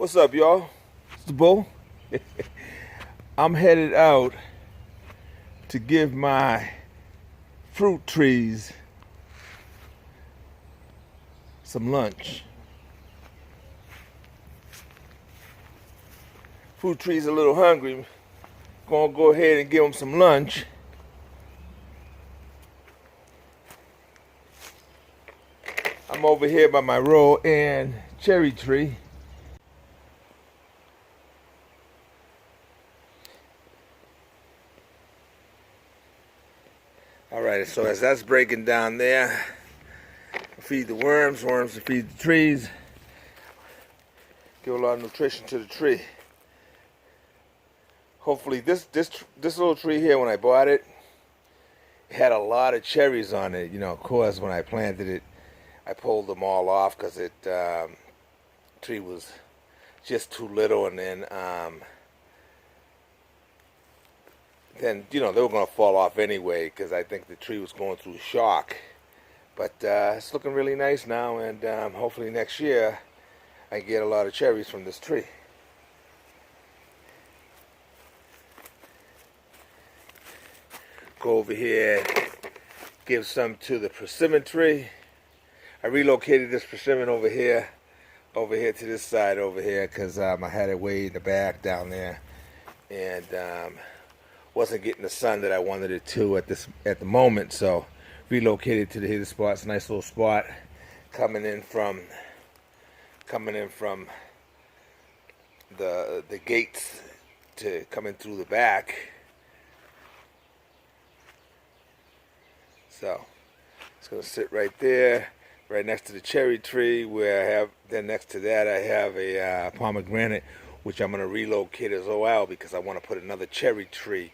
What's up, y'all? It's the Bull. I'm headed out to give my fruit trees some lunch. Fruit trees are a little hungry. Gonna go ahead and give them some lunch. I'm over here by my roe and cherry tree. Alright, so as that's breaking down there, I feed the worms, worms to feed the trees. Give a lot of nutrition to the tree. Hopefully this little tree here, when I bought it, had a lot of cherries on it. You know, of course, when I planted it, I pulled them all off because it tree was just too little, and then you know, they were going to fall off anyway because I think the tree was going through shock. But it's looking really nice now, and hopefully next year I get a lot of cherries from this tree. Go over here, give some to the persimmon tree. I relocated this persimmon over here to this side over here because I had it way in the back down there, and wasn't getting the sun that I wanted it to at the moment. So relocated to the spot. It's a nice little spot coming in from the gates to coming through the back. So it's gonna sit right there, right next to the cherry tree, where I have, then next to that I have a pomegranate, which I'm gonna relocate as well because I want to put another cherry tree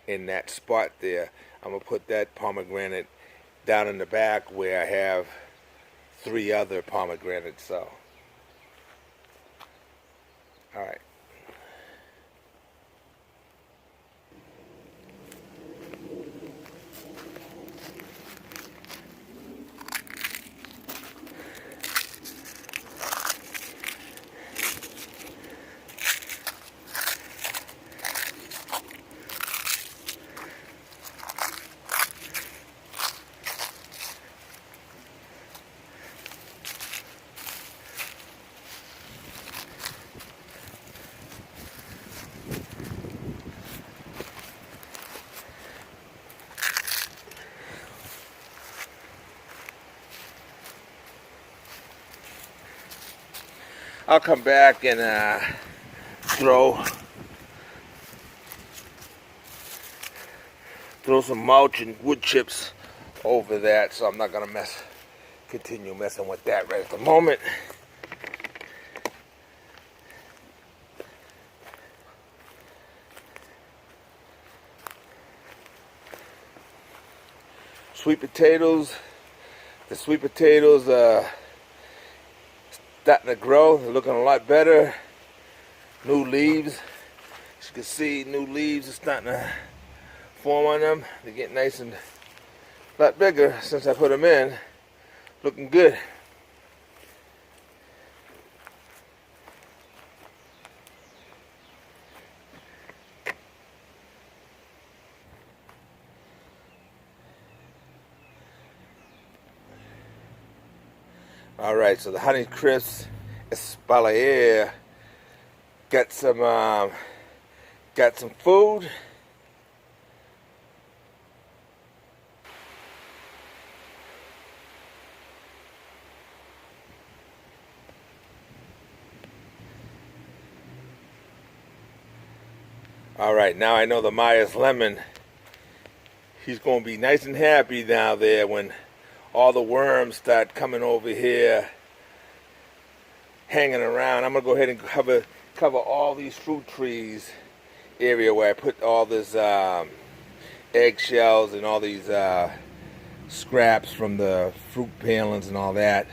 in that spot there. I'm gonna put that pomegranate down in the back where I have 3 other pomegranates. So, all right. I'll come back and throw some mulch and wood chips over that, so I'm not gonna continue messing with that right at the moment. Sweet potatoes. The sweet potatoes starting to grow. They're looking a lot better. New leaves. As you can see, new leaves are starting to form on them. They're getting nice and a lot bigger since I put them in. Looking good. Alright, so the Honey Crisp Espalier got some food. Alright, now I know the Myers lemon. He's going to be nice and happy now there when all the worms start coming over here, hanging around. I'm gonna go ahead and cover all these fruit trees area where I put all this eggshells and all these scraps from the fruit palings and all that,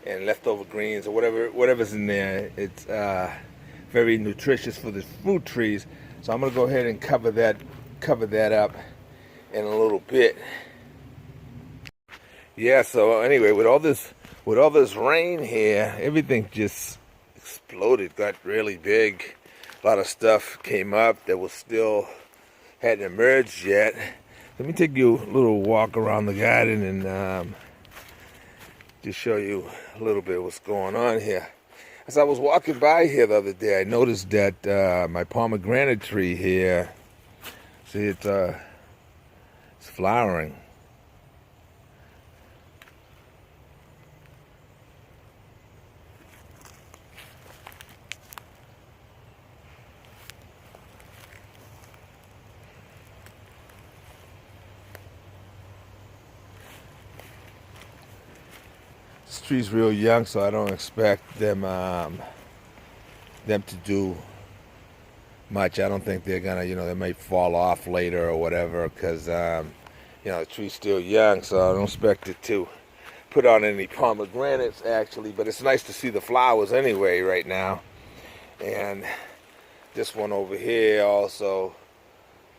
and leftover greens or whatever's in there. It's very nutritious for the fruit trees. So I'm gonna go ahead and cover that up in a little bit. Yeah, so anyway, with all this rain here, everything just exploded, got really big. A lot of stuff came up that was still hadn't emerged yet. Let me take you a little walk around the garden and just show you a little bit of what's going on here. As I was walking by here the other day, I noticed that my pomegranate tree here, see it's flowering. This tree's real young, so I don't expect them to do much. I don't think they're gonna, they might fall off later or whatever, because the tree's still young, so I don't expect it to put on any pomegranates actually. But it's nice to see the flowers anyway right now. And this one over here also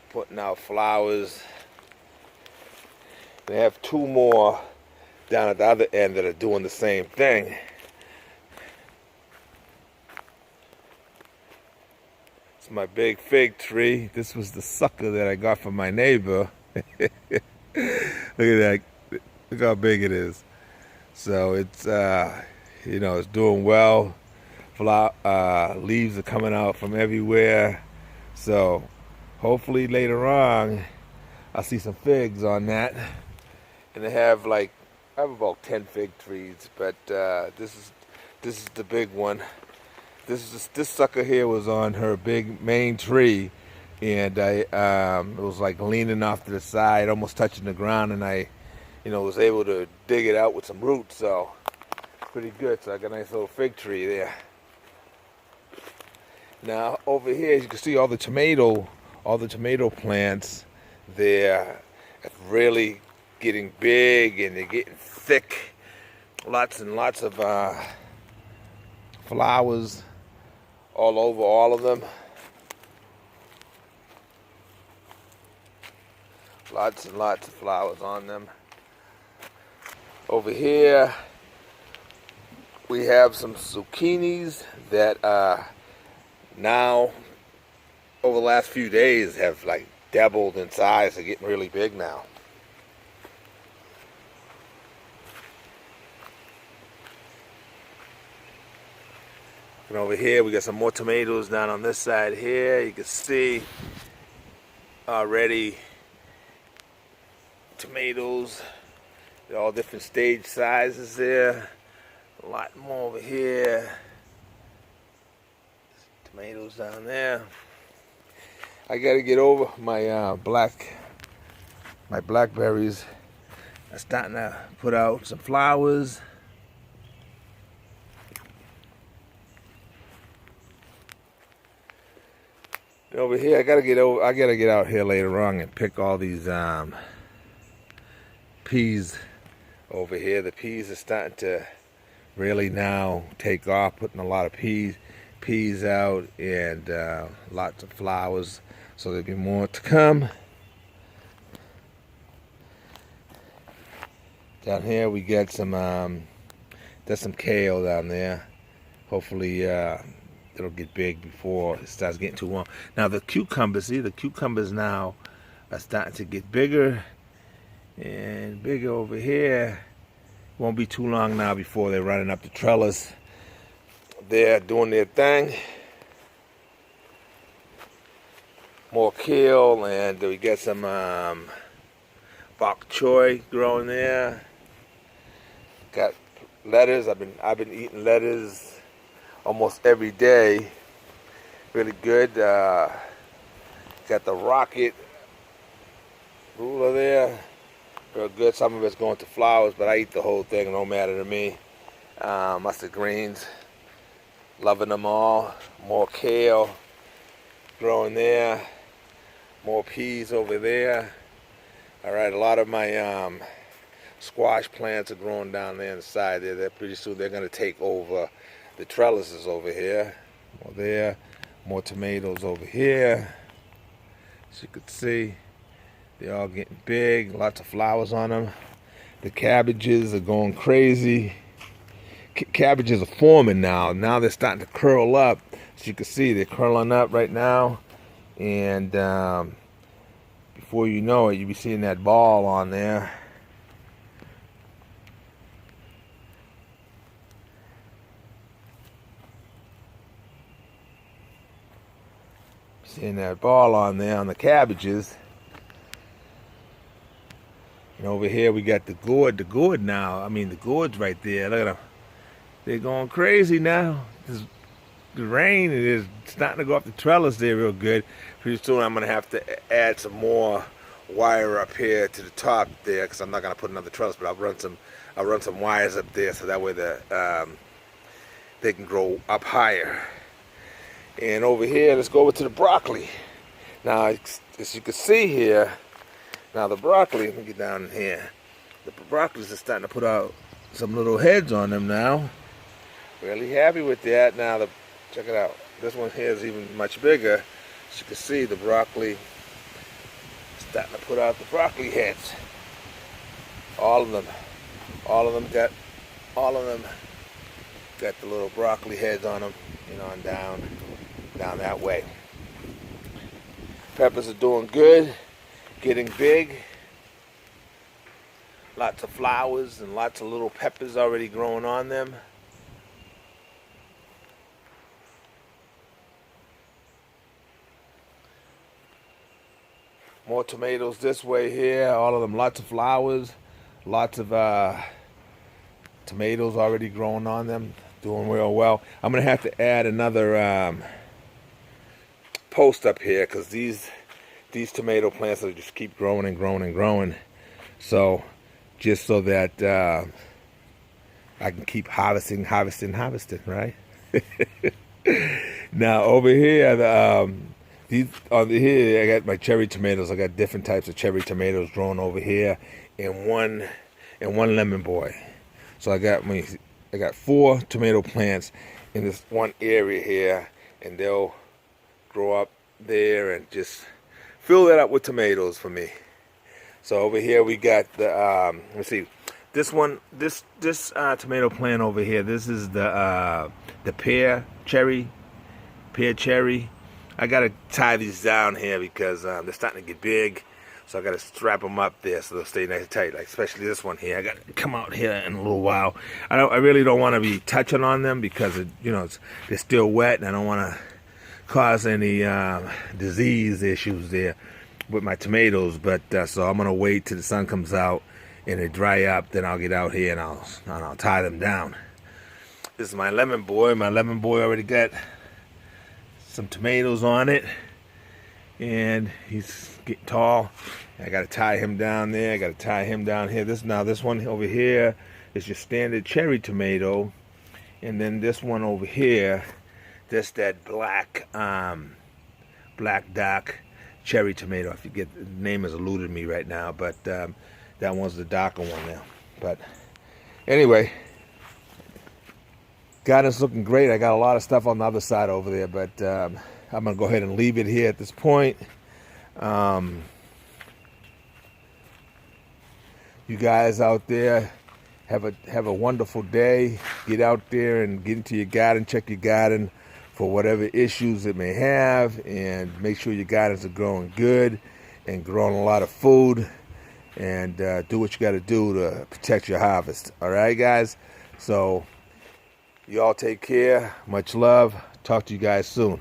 putting out flowers. They have two more down at the other end that are doing the same thing. It's my big fig tree. This was the sucker that I got from my neighbor. Look at that. Look how big it is. So it's it's doing well. Leaves are coming out from everywhere. So hopefully later on I'll see some figs on that. And I have about 10 fig trees, but this is the big one. This sucker here was on her big main tree, and I it was like leaning off to the side, almost touching the ground, and I was able to dig it out with some roots, so pretty good. So I got a nice little fig tree there. Now over here, as you can see, all the tomato plants, they're really getting big and they're getting thick. Lots and lots of flowers all over all of them. Lots and lots of flowers on them. Over here we have some zucchinis that now over the last few days have doubled in size. They're getting really big now. And over here we got some more tomatoes down on this side here. You can see already tomatoes. They're all different stage sizes there. A lot more over here. Tomatoes down there. I gotta get over my blackberries are starting to put out some flowers. Over here, I gotta get out here later on and pick all these peas over here. The peas are starting to really now take off, putting a lot of peas out, and lots of flowers. So there'll be more to come. Down here we got some there's some kale down there. Hopefully it'll get big before it starts getting too warm. Now the cucumbers now are starting to get bigger and bigger over here. Won't be too long now before they're running up the trellis. They're doing their thing. More kale, and we got some bok choy growing there. Got lettuce. I've been eating lettuce almost every day. Really good. Got the rocket ruler there. Real good. Some of it's going to flowers, but I eat the whole thing. No matter to me. Mustard greens. Loving them all. More kale growing there. More peas over there. Alright, a lot of my squash plants are growing down there inside there. They're pretty soon they're going to take over the trellises over here. More there. More tomatoes over here. As you can see, they're all getting big. Lots of flowers on them. The cabbages are going crazy. cabbages are forming now. Now they're starting to curl up. As you can see, they're curling up right now. And before you know it, you'll be seeing that ball on there. Seeing that ball on there on the cabbages. And over here we got the gourd now. I mean, the gourd's right there. Look at them. They're going crazy now. The rain is starting to go up the trellis there real good. Pretty soon I'm going to have to add some more wire up here to the top there, because I'm not going to put another trellis, but I'll run some wires up there so that way they can grow up higher. And over here, let's go over to the broccoli. Now, as you can see here, now the broccoli, let me get down in here. The broccolis are starting to put out some little heads on them now. Really happy with that. Now, check it out. This one here is even much bigger. As you can see, the broccoli is starting to put out the broccoli heads. All of them got the little broccoli heads on them, you know, and down that way. Peppers are doing good, getting big. Lots of flowers and lots of little peppers already growing on them. More tomatoes this way here, all of them, lots of flowers, lots of tomatoes already growing on them, doing real well. I'm going to have to add another post up here, because these tomato plants will just keep growing and growing and growing. So, just so that I can keep harvesting, right? Now over here, here I got my cherry tomatoes. I got different types of cherry tomatoes growing over here, and one lemon boy. So I got 4 tomato plants in this one area here, and they'll grow up there and just fill that up with tomatoes for me. So over here we got the let's see, this tomato plant over here. This is the pear cherry. I gotta tie these down here because they're starting to get big, so I gotta strap them up there so they'll stay nice and tight. Like especially this one here, I gotta come out here in a little while. I really don't want to be touching on them because they're still wet, and I don't want to cause any disease issues there with my tomatoes. But so I'm gonna wait till the sun comes out and they dry up. Then I'll get out here and I'll tie them down. This is my lemon boy. My lemon boy already got some tomatoes on it, and he's getting tall. I got to tie him down there. I got to tie him down here. This one over here is your standard cherry tomato, and then this one over here, that's that black dark cherry tomato. I forget, the name has eluded me right now, but that one's the darker one now. But anyway, garden's looking great. I got a lot of stuff on the other side over there, but I'm gonna go ahead and leave it here at this point. You guys out there have a wonderful day. Get out there and get into your garden. Check your garden for whatever issues it may have, and make sure your gardens are growing good and growing a lot of food. And do what you got to do to protect your harvest. All right, guys. So, you all take care. Much love. Talk to you guys soon.